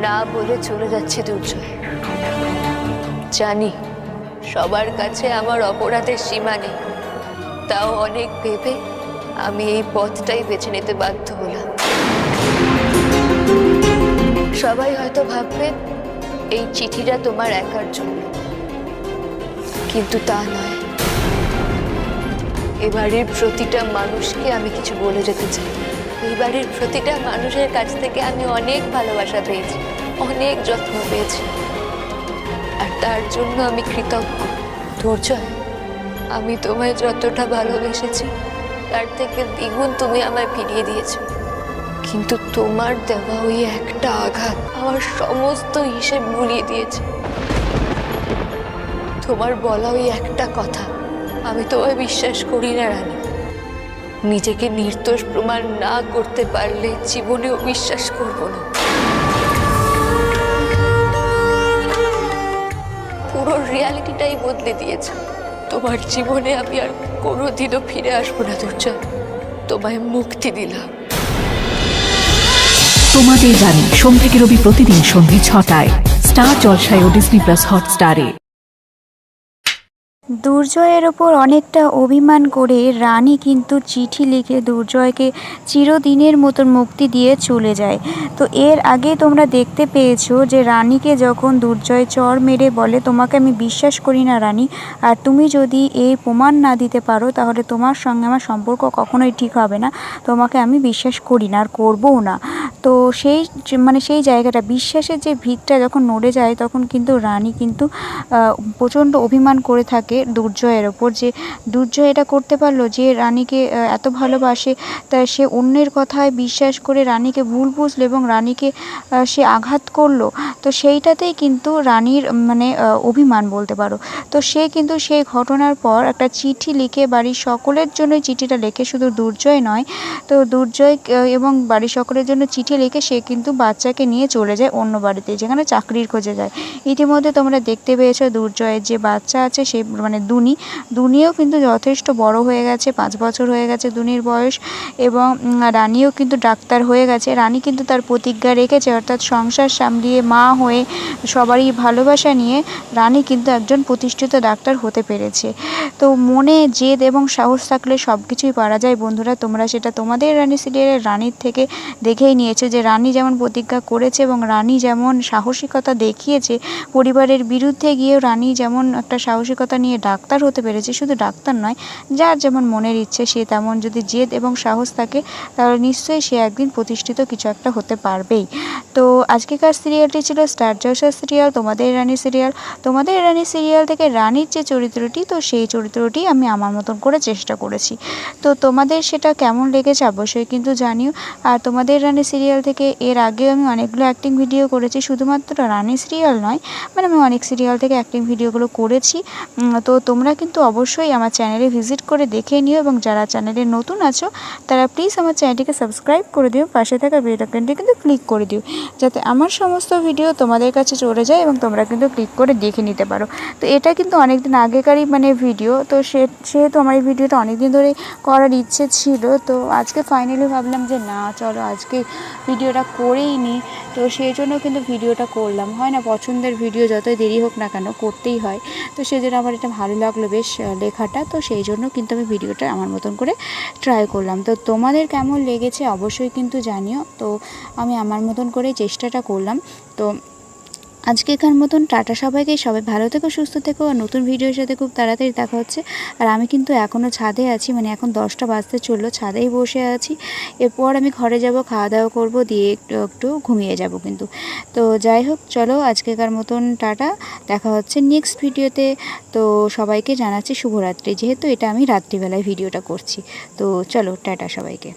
না বলে চলে যাচ্ছে দুর্জয়। জানি সবার কাছে আমার অপরাধের সীমা নেই, তাও অনেক ভেবে আমি এই পথটাই বেছে নিতে বাধ্য হলাম। সবাই হয়তো ভাববে এই চিঠিটা তোমার একার জন্য, কিন্তু তা নয়। এ বাড়ির প্রতিটা মানুষকে আমি কিছু বলে যেতে চাই। এই বাড়ির প্রতিটা মানুষের কাছ থেকে আমি অনেক ভালোবাসা পেয়েছি, অনেক যত্ন পেয়েছি, আর তার জন্য আমি কৃতজ্ঞ। দুর্জয়, আমি তোমায় যতটা ভালোবেসেছি তার থেকে দ্বিগুণ তুমি আমায় ফিরিয়ে দিয়েছো, কিন্তু তোমার দেওয়া ওই একটা আঘাত আমার সমস্ত হিসেব ভুলিয়ে দিয়েছে। তোমার বলা ওই একটা কথা, আমি তোমায় বিশ্বাস করি না রানী। নিজেকে নির্দোষ প্রমাণ না করতে পারলে জীবনেও বিশ্বাস করব না। পুরো রিয়ালিটিটাই বদলে দিয়েছে। তোমার জীবনে আমি আর কোনোদিনও ফিরে আসবো না দুর্জয়, তোমায় মুক্তি দিলাম। তোমাদের রানী সোম থেকে রবি প্রতিদিন সন্ধ্যে 6টায় স্টার জলসায় ও ডিজনি প্লাস হটস্টারে। দুর্জয়ের ওপর অনেকটা অভিমান করে রানী কিন্তু চিঠি লিখে দুর্জয়কে চিরদিনের মতন মুক্তি দিয়ে চলে যায়। তো এর আগে তোমরা দেখতে পেয়েছো যে রানীকে যখন দুর্জয় চড় মেরে বলে, তোমাকে আমি বিশ্বাস করি না রানী, আর তুমি যদি এই প্রমাণ না দিতে পারো তাহলে তোমার সঙ্গে আমার সম্পর্ক কখনোই ঠিক হবে না, তোমাকে আমি বিশ্বাস করি না আর করবও না। তো সেই জায়গাটা, বিশ্বাসের যে ভিতটা যখন নড়ে যায়, তখন কিন্তু রানী কিন্তু প্রচণ্ড অভিমান করে থাকে দুর্জয়ের ওপর, যে দুর্জয় এটা করতে পারলো, যে রানীকে এত ভালোবাসে, তা সে অন্যের কথায় বিশ্বাস করে রানীকে ভুল বুঝলো এবং রানীকে সে আঘাত করলো। তো সেইটাতেই কিন্তু রানীর অভিমান বলতে পারো। তো সে কিন্তু সেই ঘটনার পর একটা চিঠি লিখে বাড়ির সকলের জন্যই চিঠিটা লেখে, শুধু দুর্জয় নয়, তো দুর্জয় এবং বাড়ির সকলের জন্য চিঠি লিখে সে কিন্তু বাচ্চাকে নিয়ে চলে যায় অন্য বাড়িতে, যেখানে চাকরির খোঁজে যায়। ইতিমধ্যে তোমরা দেখতে পেয়েছো দুর্জয়ের যে বাচ্চা আছে, সে দুনিও কিন্তু যথেষ্ট বড় হয়ে গেছে, 5 বছর হয়ে গেছে দুনির বয়স, এবং রানীও কিন্তু ডাক্তার হয়ে গেছে। রানী কিন্তু তার প্রতিজ্ঞা রেখেছে, অর্থাৎ সংসার সামলিয়ে মা হয়ে সবারই ভালোবাসা নিয়ে রানী কিন্তু একজন প্রতিষ্ঠিত ডাক্তার হতে পেরেছে। তো মনে জেদ এবং সাহস থাকলে সব কিছুই পারা যায় বন্ধুরা। তোমরা সেটা তোমাদের রানী সিরিয়ালের রানীর থেকে দেখেই নিয়েছো, যে রানী যেমন প্রতিজ্ঞা করেছে এবং রানী যেমন সাহসিকতা দেখিয়েছে, পরিবারের বিরুদ্ধে গিয়েও রানী যেমন একটা সাহসিকতা নিয়ে ডাক্তার হতে পেরেছে। শুধু ডাক্তার নয়, যার যেমন মনের ইচ্ছে, সে তেমন যদি জেদ এবং সাহস থাকে তাহলে নিশ্চয়ই সে একদিন প্রতিষ্ঠিত কিছু একটা হতে পারবেই। তো আজকেকার সিরিয়ালটি ছিল স্টার জলসা সিরিয়াল তোমাদের রানী সিরিয়াল। তোমাদের রানী সিরিয়াল থেকে রানীর যে চরিত্রটি, তো সেই চরিত্রটি আমি আমার মতন করে চেষ্টা করেছি। তো তোমাদের সেটা কেমন লেগেছে অবশ্যই কিন্তু জানিও। আর তোমাদের রানী সিরিয়াল থেকে এর আগেও আমি অনেকগুলো অ্যাক্টিং ভিডিও করেছি, শুধুমাত্র রানী সিরিয়াল নয়, আমি অনেক সিরিয়াল থেকে অ্যাক্টিং ভিডিওগুলো করেছি। তো তোমরা কিন্তু অবশ্যই আমার চ্যানেলে ভিজিট করে দেখে নিও, এবং যারা চ্যানেলে নতুন আছো তারা প্লিজ আমার চ্যানেলটিকে সাবস্ক্রাইব করে দিও, পাশে থাকা বেল আইকনটি কিন্তু ক্লিক করে দিও, যাতে আমার সমস্ত ভিডিও তোমাদের কাছে চলে যায় এবং তোমরা কিন্তু ক্লিক করে দেখে নিতে পারো। তো এটা কিন্তু অনেকদিন আগেকারই ভিডিও, তো সেহেতু আমার এই ভিডিওটা অনেকদিন ধরেই করার ইচ্ছে ছিল। তো আজকে ফাইনালি ভাবলাম যে না, চলো আজকে ভিডিওটা করেই নিই। তো সেই জন্য কিন্তু ভিডিওটা করলাম। হয় না, পছন্দের ভিডিও যতই দেরি হোক না কেন করতেই হয়। তো সেই জন্য আমার এটা ভালো লাগলো বেশ লেখাটা, তো সেই জন্য কিন্তু আমি ভিডিওটা আমার মতন করে ট্রাই করলাম। তো তোমাদের কেমন লেগেছে অবশ্যই কিন্তু জানিও। তো আমি আমার মতন করে চেষ্টাটা করলাম। তো আজকেকার মতন টাটা সবাইকে, সবাই ভালো থেকো, সুস্থ থেকো, আর নতুন ভিডিওর সাথে খুব তাড়াতাড়ি দেখা হচ্ছে। আর আমি কিন্তু এখনও ছাদে আছি, এখন 10টা বাজতে চললো, ছাদেই বসে আছি। এরপর আমি ঘরে যাব, খাওয়া দাওয়া করবো, দিয়ে একটু ঘুমিয়ে যাব কিন্তু। তো যাই হোক, চলো আজকেকার মতন টাটা, দেখা হচ্ছে নেক্সট ভিডিওতে। তো সবাইকে জানাচ্ছি শুভরাত্রি, যেহেতু এটা আমি রাত্রিবেলায় ভিডিওটা করছি। তো চলো টাটা সবাইকে।